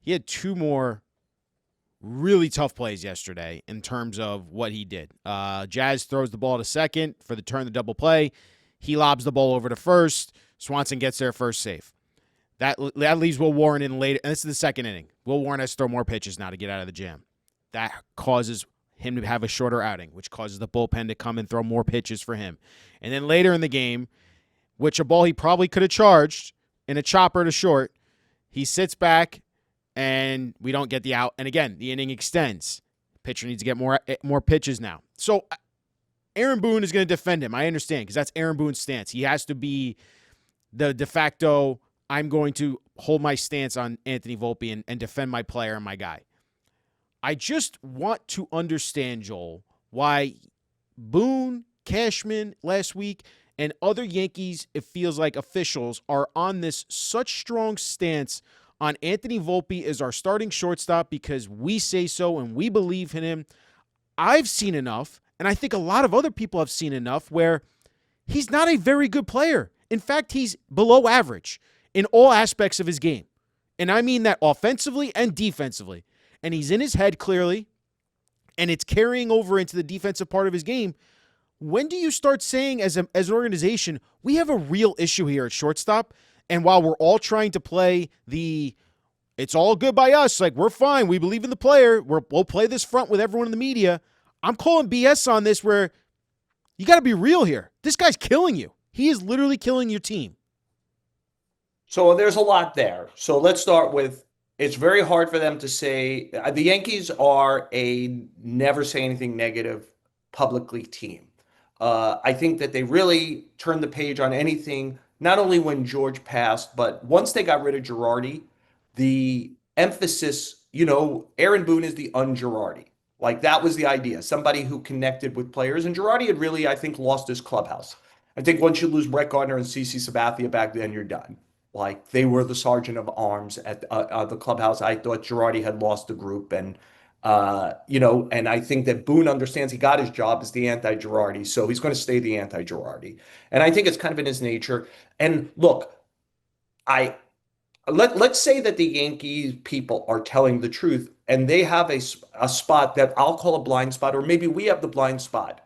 he had two more really tough plays yesterday in terms of what he did. Jazz throws the ball to second for the turn the double play. He lobs the ball over to first. Swanson gets there first save. That leaves Will Warren in later, and this is the second inning. Will Warren has to throw more pitches now to get out of the jam. That causes him to have a shorter outing, which causes the bullpen to come and throw more pitches for him. And then later in the game, which a ball he probably could have charged in a chopper to short, he sits back, and we don't get the out. And again, the inning extends. Pitcher needs to get more pitches now. So Aaron Boone is going to defend him. I understand, because that's Aaron Boone's stance. He has to be the de facto, I'm going to hold my stance on Anthony Volpe and defend my player and my guy. I just want to understand, Joel, why Boone, Cashman last week, and other Yankees, it feels like officials, are on this such strong stance on Anthony Volpe as our starting shortstop because we say so and we believe in him. I've seen enough, and I think a lot of other people have seen enough, where he's not a very good player. In fact, he's below average in all aspects of his game. And I mean that offensively and defensively. And he's in his head clearly, and it's carrying over into the defensive part of his game. When do you start saying as an organization, we have a real issue here at shortstop? And while we're all trying to play it's all good by us, like we're fine, we believe in the player, we'll play this front with everyone in the media. I'm calling BS on this, where you got to be real here. This guy's killing you. He is literally killing your team. So there's a lot there. So let's start with, it's very hard for them to say, the Yankees are a never say anything negative publicly team. I think that they really turned the page on anything, not only when George passed, but once they got rid of Girardi, the emphasis, Aaron Boone is the un-Girardi. Like, that was the idea, somebody who connected with players. And Girardi had really, I think, lost his clubhouse. I think once you lose Brett Gardner and CC Sabathia back then, you're done. Like, they were the sergeant of arms at the clubhouse. I thought Girardi had lost the group. And, and I think that Boone understands he got his job as the anti-Girardi, so he's going to stay the anti-Girardi. And I think it's kind of in his nature. And look, let's say that the Yankees people are telling the truth, and they have a spot that I'll call a blind spot, or maybe we have the blind spot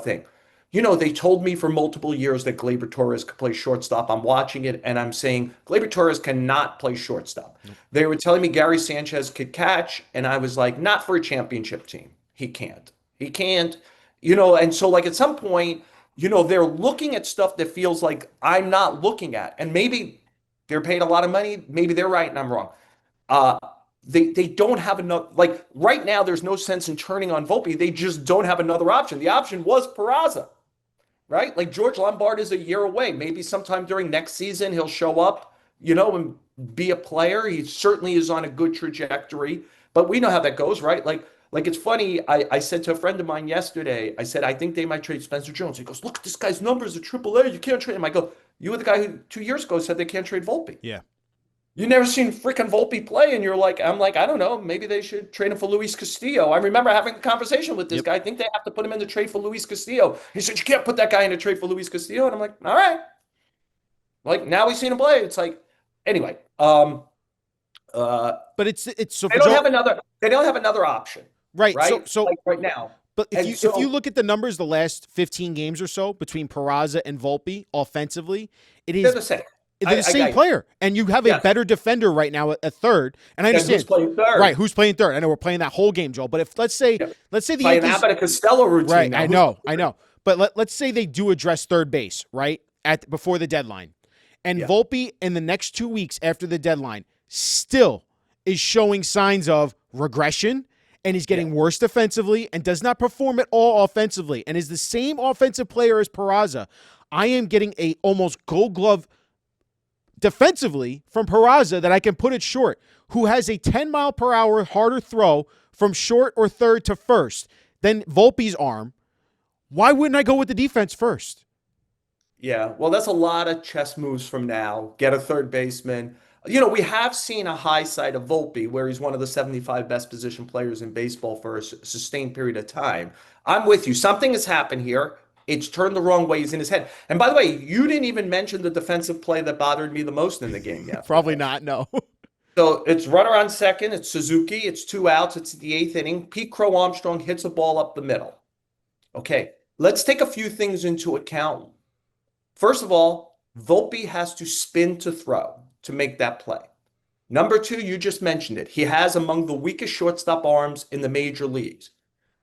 thing. They told me for multiple years that Gleyber Torres could play shortstop. I'm watching it, and I'm saying Gleyber Torres cannot play shortstop. Nope. They were telling me Gary Sanchez could catch, and I was like, not for a championship team. He can't. And so, like, at some point, they're looking at stuff that feels like I'm not looking at. And maybe they're paid a lot of money. Maybe they're right and I'm wrong. They don't have enough. Like, right now, there's no sense in turning on Volpe. They just don't have another option. The option was Peraza. Right? Like, George Lombard is a year away. Maybe sometime during next season, he'll show up, and be a player. He certainly is on a good trajectory, but we know how that goes, right? Like it's funny. I said to a friend of mine yesterday, I said, I think they might trade Spencer Jones. He goes, look at this guy's numbers at AAA. You can't trade him. I go, you were the guy who 2 years ago said they can't trade Volpe. Yeah. You never seen freaking Volpe play, and I'm like, I don't know. Maybe they should trade him for Luis Castillo. I remember having a conversation with this guy. I think they have to put him in the trade for Luis Castillo. He said, you can't put that guy in a trade for Luis Castillo. And I'm like, all right. Like, now we've seen him play. It's like, anyway. But it's so they don't have another option. Right. So like right now. But if you look at the numbers, the last 15 games or so between Peraza and Volpe offensively, they're the same. They're the same player, and you have a better defender right now at third. And I understand who's playing third. Right? Who's playing third? I know we're playing that whole game, Joel. But if let's say the Yankees Abbott and Costello routine. Right? I know. But let's say they do address third base right before the deadline, and Volpe in the next 2 weeks after the deadline still is showing signs of regression, and he's getting worse defensively and does not perform at all offensively, and is the same offensive player as Peraza. I am getting a almost Gold Glove defensively from Peraza that I can put it short, who has a 10-mile-per-hour harder throw from short or third to first than Volpe's arm. Why wouldn't I go with the defense first? Yeah, well, that's a lot of chess moves from now. Get a third baseman. We have seen a high side of Volpe where he's one of the 75 best position players in baseball for a sustained period of time. I'm with you. Something has happened here. It's turned the wrong way. He's in his head. And by the way, you didn't even mention the defensive play that bothered me the most in the game yet. Probably not, no. So it's runner on second. It's Suzuki. It's 2 outs. It's the eighth inning. Pete Crow Armstrong hits a ball up the middle. Okay, let's take a few things into account. First of all, Volpe has to spin to throw to make that play. Number two, you just mentioned it. He has among the weakest shortstop arms in the major leagues.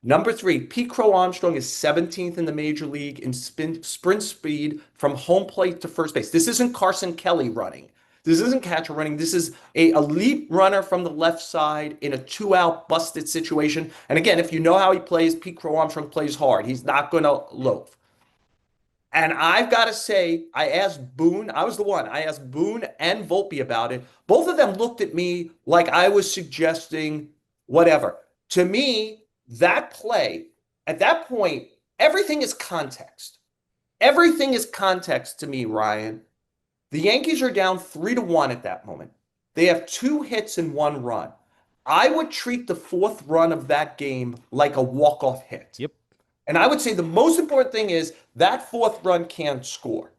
Number three, Pete Crow Armstrong is 17th in the major league in sprint speed from home plate to first base. This isn't Carson Kelly running. This isn't catcher running. This is a elite runner from the left side in a 2-out busted situation. And again, if you know how he plays, Pete Crow Armstrong plays hard. He's not going to loaf. And I've got to say, I asked Boone, I was the one, I asked Boone and Volpe about it. Both of them looked at me like I was suggesting whatever. To me, that play, at that point, everything is context. Everything is context to me, Ryan. The Yankees are down 3-1 at that moment. They have 2 hits and 1 run. I would treat the 4th run of that game like a walk-off hit. Yep. And I would say the most important thing is that 4th run can't score.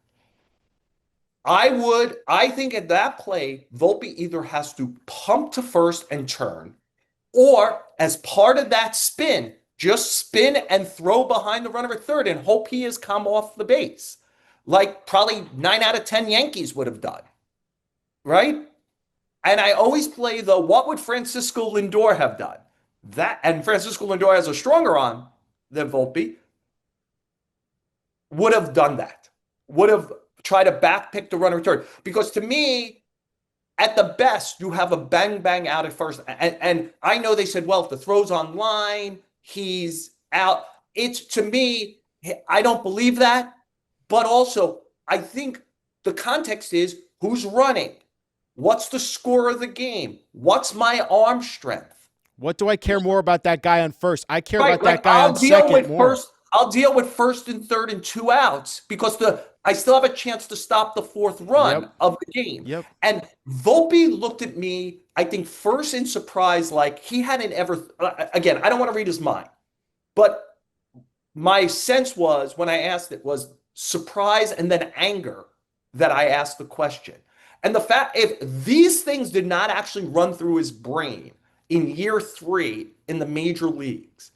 I think at that play, Volpe either has to pump to first and turn, or as part of that spin, just spin and throw behind the runner at third and hope he has come off the base. Like probably 9 out of 10 Yankees would have done. Right? And I always play the what would Francisco Lindor have done? That, and Francisco Lindor has a stronger arm than Volpe, would have done that. Would have tried to backpick the runner at third. Because to me, at the best, you have a bang bang out at first. And I know they said, well, if the throw's on line, he's out. It's, to me, I don't believe that. But also, I think the context is who's running? What's the score of the game? What's my arm strength? What do I care more about that guy on first? I care Right, about like that guy on second more. I'll deal with first and third and 2 outs because I still have a chance to stop the 4th run of the game. Yep. And Volpe looked at me, I think, first in surprise, like he hadn't ever. Again, I don't want to read his mind, but my sense was when I asked it was surprise and then anger that I asked the question. And the fact, if these things did not actually run through his brain in year 3 in the major leagues,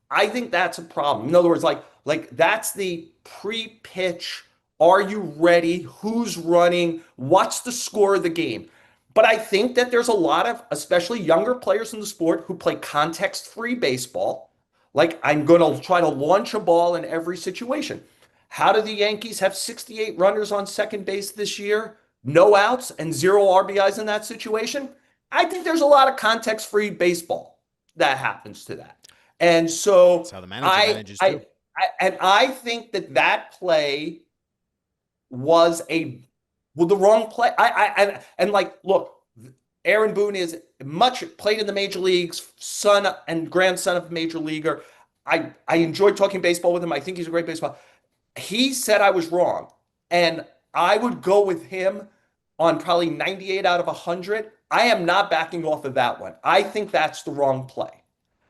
I think that's a problem. In other words, like that's the pre-pitch. Are you ready? Who's running? What's the score of the game? But I think that there's a lot of, especially younger players in the sport who play context-free baseball. Like I'm going to try to launch a ball in every situation. How do the Yankees have 68 runners on second base this year? No outs and 0 RBIs in that situation? I think there's a lot of context-free baseball that happens to that. And so that's how the manager manages too. I think that play was the wrong play. And like, look, Aaron Boone is much played in the major leagues, son and grandson of a major leaguer. I enjoyed talking baseball with him. I think he's a great baseball. He said I was wrong. And I would go with him on probably 98 out of 100. I am not backing off of that one. I think that's the wrong play.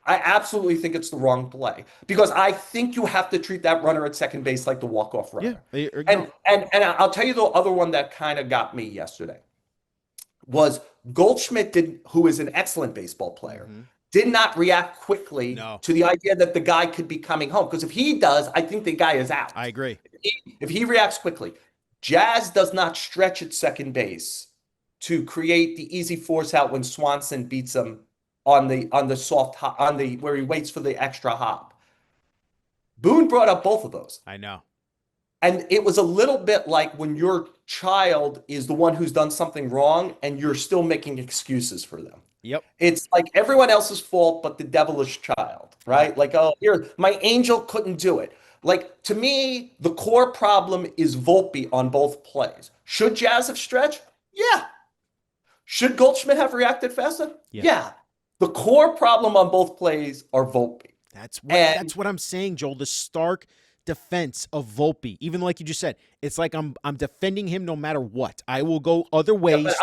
I absolutely think it's the wrong play because I think you have to treat that runner at second base like the walk-off runner. Yeah, and I'll tell you the other one that kind of got me yesterday was Goldschmidt, who is an excellent baseball player, did not react quickly to the idea that the guy could be coming home. Because if he does, I think the guy is out. I agree. If he reacts quickly, Jazz does not stretch at second base to create the easy force out when Swanson beats him on the soft hop, where he waits for the extra hop. Boone brought up both of those. I know. And it was a little bit like when your child is the one who's done something wrong and you're still making excuses for them. Yep. It's like everyone else's fault but the devilish child, right? Like, oh, here, my angel couldn't do it. Like, to me, the core problem is Volpe on both plays. Should Jazz have stretched? Yeah. Should Goldschmidt have reacted faster? Yeah. The core problem on both plays are Volpe. That's what I'm saying, Joel. The stark defense of Volpe, even like you just said, it's like I'm defending him no matter what. I will go other ways.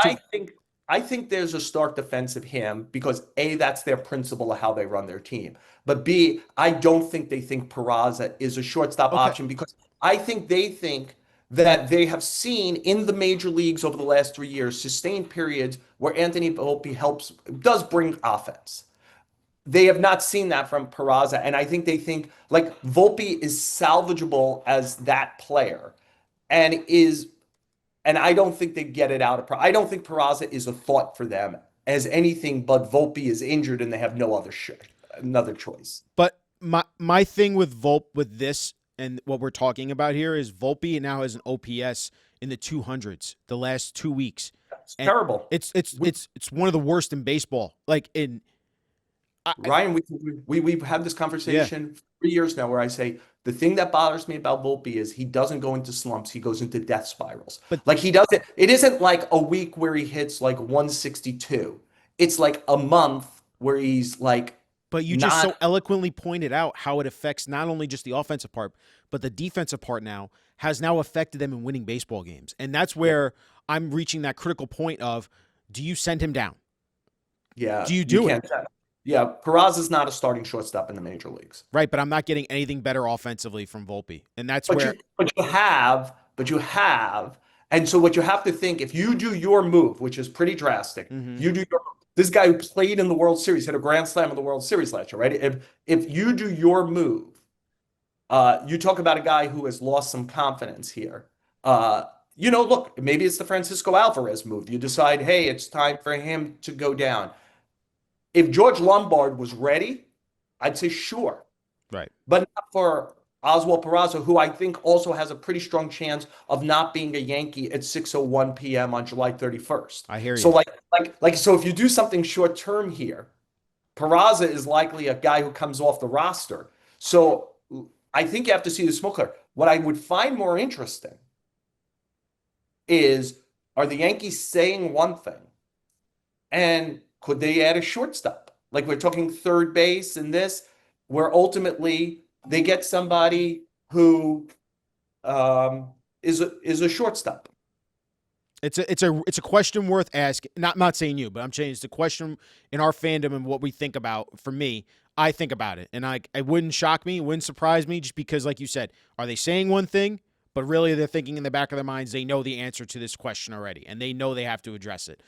I think there's a stark defense of him because A, that's their principle of how they run their team. But B, I don't think they think Peraza is a shortstop option because I think they think that they have seen in the major leagues over the last 3 years, sustained periods where Anthony Volpe does bring offense. They have not seen that from Peraza, and I think they think like Volpe is salvageable as that player, and is, and I don't think they get it out of. I don't think Peraza is a thought for them as anything but Volpe is injured and they have no other another choice. But my thing with Volpe with this and what we're talking about here is Volpe now has an OPS in the 200s the last 2 weeks. It's And terrible. it's one of the worst in baseball. Like in Ryan, we've had this yeah, conversation for 3 years now where I say the thing that bothers me about Volpe is he doesn't go into slumps, he goes into death spirals. but Like he doesn't, it isn't like a week where he hits like 162. It's like a month where he's like you just so not, eloquently pointed out how it affects not only just the offensive part, but the defensive part now has now affected them in winning baseball games. And that's yeah, where I'm reaching that critical point of, do you send him down? yeah, Do you you do it? can't. Yeah, Peraza is not a starting shortstop in the major leagues. Right, but I'm not getting anything better offensively from Volpe. And that's But where you have, and so what you have to think, if you do your move, which is pretty drastic, mhm. you do your this guy who played in the World Series, hit a grand slam in the World Series last year, right? If you do your move, you talk about a guy who has lost some confidence here. Look, maybe it's the Francisco Alvarez move. You decide, hey, it's time for him to go down. If George Lombard was ready, I'd say sure, Right. but not for Oswald Peraza, who I think also has a pretty strong chance of not being a Yankee at 6:01 p.m. on July 31st. I hear So you. so if you do something short term here, Peraza is likely a guy who comes off the roster. So I think you have to see the smoke clear. What I would find more interesting is, are the Yankees saying one thing and could they add a shortstop? Like we're talking third base and this, where ultimately they get somebody who is a shortstop. It's a question worth asking. Not saying you, but I'm saying it's a question in our fandom and what we think about. For me, I think about it, and it wouldn't shock me, it wouldn't surprise me, just because, like you said, are they saying one thing, but really they're thinking in the back of their minds they know the answer to this question already, and they know they have to address it.